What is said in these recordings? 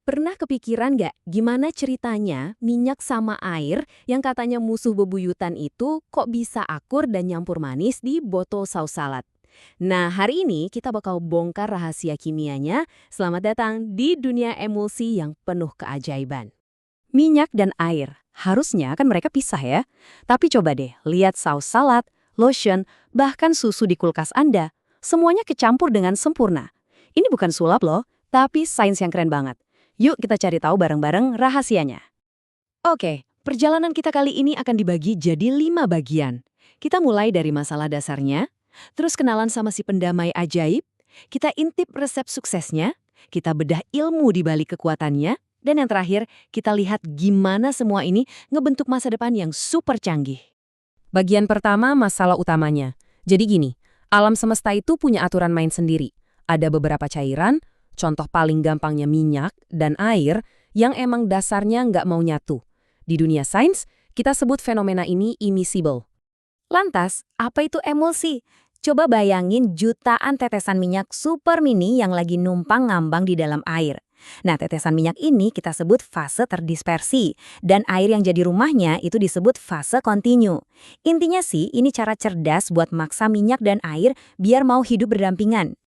Pernah kepikiran nggak gimana ceritanya minyak sama air yang katanya musuh bebuyutan itu kok bisa akur dan nyampur manis di botol saus salad? Nah, hari ini kita bakal bongkar rahasia kimianya. Selamat datang di dunia emulsi yang penuh keajaiban. Minyak dan air, harusnya kan mereka pisah ya. Tapi coba deh, lihat saus salad, lotion, bahkan susu di kulkas Anda. Semuanya kecampur dengan sempurna. Ini bukan sulap loh, tapi sains yang keren banget. Yuk kita cari tahu bareng-bareng rahasianya. Oke, perjalanan kita kali ini akan dibagi jadi 5 bagian. Kita mulai dari masalah dasarnya, terus kenalan sama si pendamai ajaib, kita intip resep suksesnya, kita bedah ilmu di balik kekuatannya, dan yang terakhir, kita lihat gimana semua ini ngebentuk masa depan yang super canggih. Bagian pertama, masalah utamanya. Jadi gini, alam semesta itu punya aturan main sendiri. Ada beberapa cairan, contoh paling gampangnya minyak dan air, yang emang dasarnya nggak mau nyatu. Di dunia sains, kita sebut fenomena ini immiscible. Lantas, apa itu emulsi? Coba bayangin jutaan tetesan minyak super mini yang lagi numpang ngambang di dalam air. Nah, tetesan minyak ini kita sebut fase terdispersi, dan air yang jadi rumahnya itu disebut fase kontinu. Intinya sih, ini cara cerdas buat maksa minyak dan air biar mau hidup berdampingan.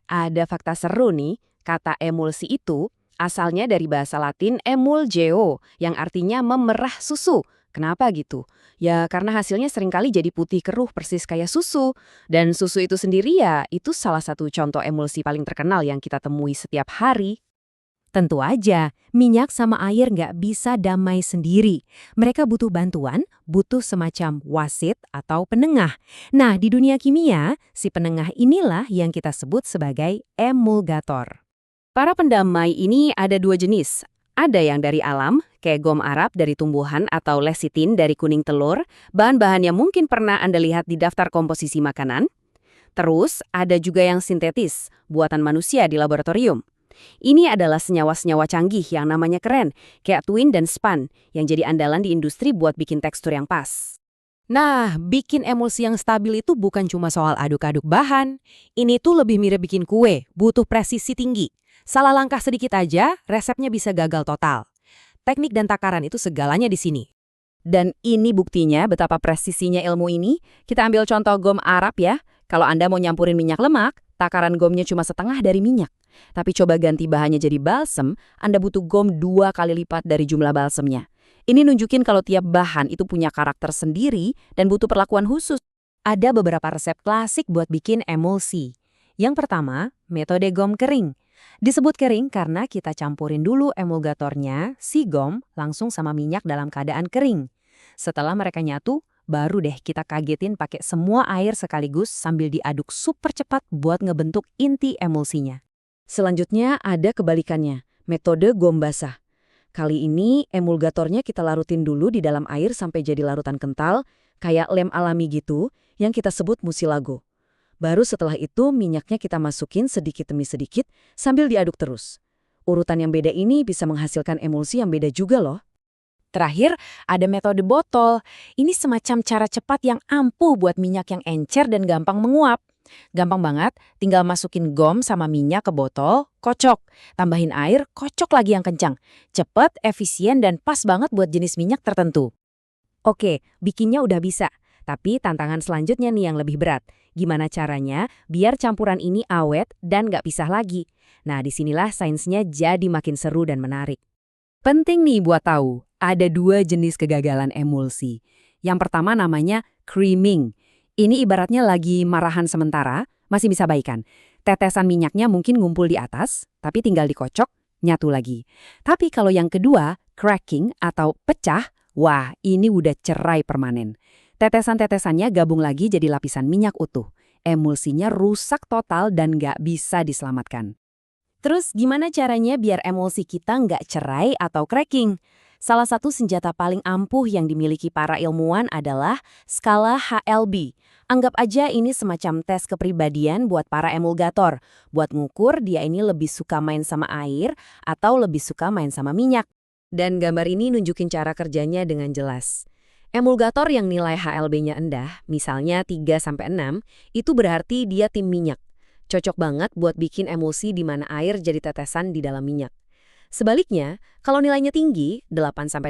Ada fakta seru nih. Kata emulsi itu asalnya dari bahasa Latin emulgeo, yang artinya memerah susu. Kenapa gitu? Ya karena hasilnya seringkali jadi putih keruh persis kayak susu. Dan susu itu sendiri ya, itu salah satu contoh emulsi paling terkenal yang kita temui setiap hari. Tentu aja, minyak sama air nggak bisa damai sendiri. Mereka butuh bantuan, butuh semacam wasit atau penengah. Nah, di dunia kimia, si penengah inilah yang kita sebut sebagai emulgator. Para pendamai ini ada 2 jenis. Ada yang dari alam, kayak gom Arab dari tumbuhan atau lecitin dari kuning telur, bahan-bahan yang mungkin pernah Anda lihat di daftar komposisi makanan. Terus, ada juga yang sintetis, buatan manusia di laboratorium. Ini adalah senyawa-senyawa canggih yang namanya keren, kayak twin dan span, yang jadi andalan di industri buat bikin tekstur yang pas. Nah, bikin emulsi yang stabil itu bukan cuma soal aduk-aduk bahan. Ini tuh lebih mirip bikin kue, butuh presisi tinggi. Salah langkah sedikit aja, resepnya bisa gagal total. Teknik dan takaran itu segalanya di sini. Dan ini buktinya betapa presisinya ilmu ini. Kita ambil contoh gom Arab ya. Kalau Anda mau nyampurin minyak lemak, takaran gomnya cuma setengah dari minyak. Tapi coba ganti bahannya jadi balsem, Anda butuh gom 2 kali lipat dari jumlah balsemnya. Ini nunjukin kalau tiap bahan itu punya karakter sendiri dan butuh perlakuan khusus. Ada beberapa resep klasik buat bikin emulsi. Yang pertama, metode gom kering. Disebut kering karena kita campurin dulu emulgatornya, si gom, langsung sama minyak dalam keadaan kering. Setelah mereka nyatu, baru deh kita kagetin pakai semua air sekaligus sambil diaduk super cepat buat ngebentuk inti emulsinya. Selanjutnya ada kebalikannya, metode gom basah. Kali ini emulgatornya kita larutin dulu di dalam air sampai jadi larutan kental, kayak lem alami gitu, yang kita sebut mucilago. Baru setelah itu minyaknya kita masukin sedikit demi sedikit sambil diaduk terus. Urutan yang beda ini bisa menghasilkan emulsi yang beda juga loh. Terakhir, ada metode botol. Ini semacam cara cepat yang ampuh buat minyak yang encer dan gampang menguap. Gampang banget, tinggal masukin gom sama minyak ke botol, kocok. Tambahin air, kocok lagi yang kencang. Cepet, efisien, dan pas banget buat jenis minyak tertentu. Oke, bikinnya udah bisa. Tapi tantangan selanjutnya nih yang lebih berat. Gimana caranya biar campuran ini awet dan nggak pisah lagi? Nah, disinilah sainsnya jadi makin seru dan menarik. Penting nih buat tahu, ada 2 jenis kegagalan emulsi. Yang pertama namanya creaming. Ini ibaratnya lagi marahan sementara, masih bisa baikan. Tetesan minyaknya mungkin ngumpul di atas, tapi tinggal dikocok, nyatu lagi. Tapi kalau yang kedua, cracking atau pecah, wah ini udah cerai permanen. Tetesan-tetesannya gabung lagi jadi lapisan minyak utuh. Emulsinya rusak total dan nggak bisa diselamatkan. Terus gimana caranya biar emulsi kita nggak cerai atau cracking? Salah satu senjata paling ampuh yang dimiliki para ilmuwan adalah skala HLB. Anggap aja ini semacam tes kepribadian buat para emulgator. Buat ngukur dia ini lebih suka main sama air atau lebih suka main sama minyak. Dan gambar ini nunjukin cara kerjanya dengan jelas. Emulgator yang nilai HLB-nya rendah, misalnya 3-6, itu berarti dia tim minyak. Cocok banget buat bikin emulsi di mana air jadi tetesan di dalam minyak. Sebaliknya, kalau nilainya tinggi, 8-18,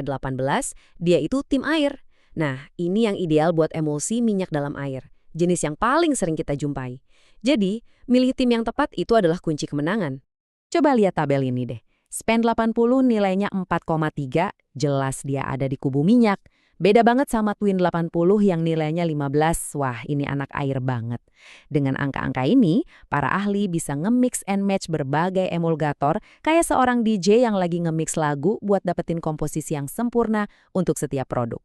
dia itu tim air. Nah, ini yang ideal buat emulsi minyak dalam air, jenis yang paling sering kita jumpai. Jadi, milih tim yang tepat itu adalah kunci kemenangan. Coba lihat tabel ini deh. Spend 80 nilainya 4,3, jelas dia ada di kubu minyak. Beda banget sama Twin 80 yang nilainya 15, wah ini anak air banget. Dengan angka-angka ini, para ahli bisa nge-mix and match berbagai emulgator kayak seorang DJ yang lagi nge-mix lagu buat dapetin komposisi yang sempurna untuk setiap produk.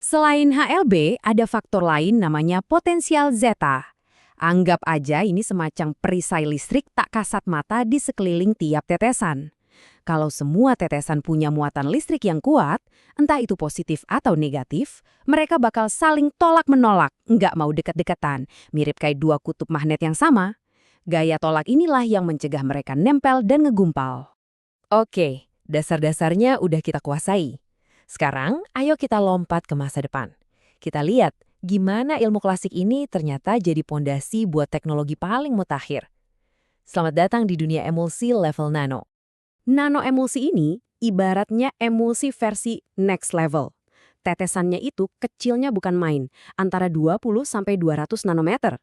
Selain HLB, ada faktor lain namanya potensial zeta. Anggap aja ini semacam perisai listrik tak kasat mata di sekeliling tiap tetesan. Kalau semua tetesan punya muatan listrik yang kuat, entah itu positif atau negatif, mereka bakal saling tolak-menolak, nggak mau deket-deketan, mirip kayak dua kutub magnet yang sama. Gaya tolak inilah yang mencegah mereka nempel dan ngegumpal. Oke, dasar-dasarnya udah kita kuasai. Sekarang, ayo kita lompat ke masa depan. Kita lihat gimana ilmu klasik ini ternyata jadi pondasi buat teknologi paling mutakhir. Selamat datang di dunia emulsi level nano. Nano-emulsi ini ibaratnya emulsi versi next level. Tetesannya itu kecilnya bukan main, antara 20-200 nanometer.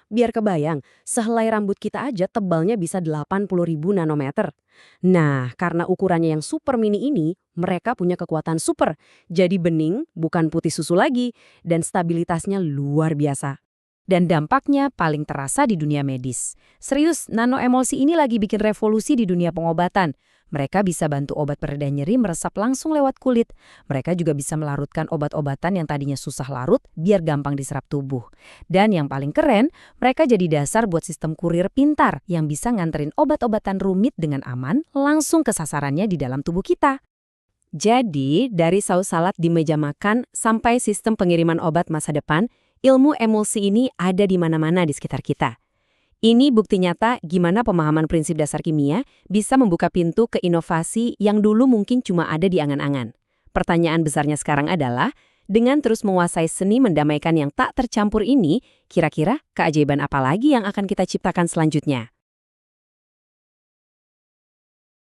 Biar kebayang, sehelai rambut kita aja tebalnya bisa 80.000 nanometer. Nah, karena ukurannya yang super mini ini, mereka punya kekuatan super. Jadi bening, bukan putih susu lagi, dan stabilitasnya luar biasa. Dan dampaknya paling terasa di dunia medis. Serius, nanoemulsi ini lagi bikin revolusi di dunia pengobatan. Mereka bisa bantu obat pereda nyeri meresap langsung lewat kulit. Mereka juga bisa melarutkan obat-obatan yang tadinya susah larut biar gampang diserap tubuh. Dan yang paling keren, mereka jadi dasar buat sistem kurir pintar yang bisa nganterin obat-obatan rumit dengan aman langsung ke sasarannya di dalam tubuh kita. Jadi, dari saus salad di meja makan sampai sistem pengiriman obat masa depan, ilmu emulsi ini ada di mana-mana di sekitar kita. Ini bukti nyata gimana pemahaman prinsip dasar kimia bisa membuka pintu ke inovasi yang dulu mungkin cuma ada di angan-angan. Pertanyaan besarnya sekarang adalah, dengan terus menguasai seni mendamaikan yang tak tercampur ini, kira-kira keajaiban apa lagi yang akan kita ciptakan selanjutnya?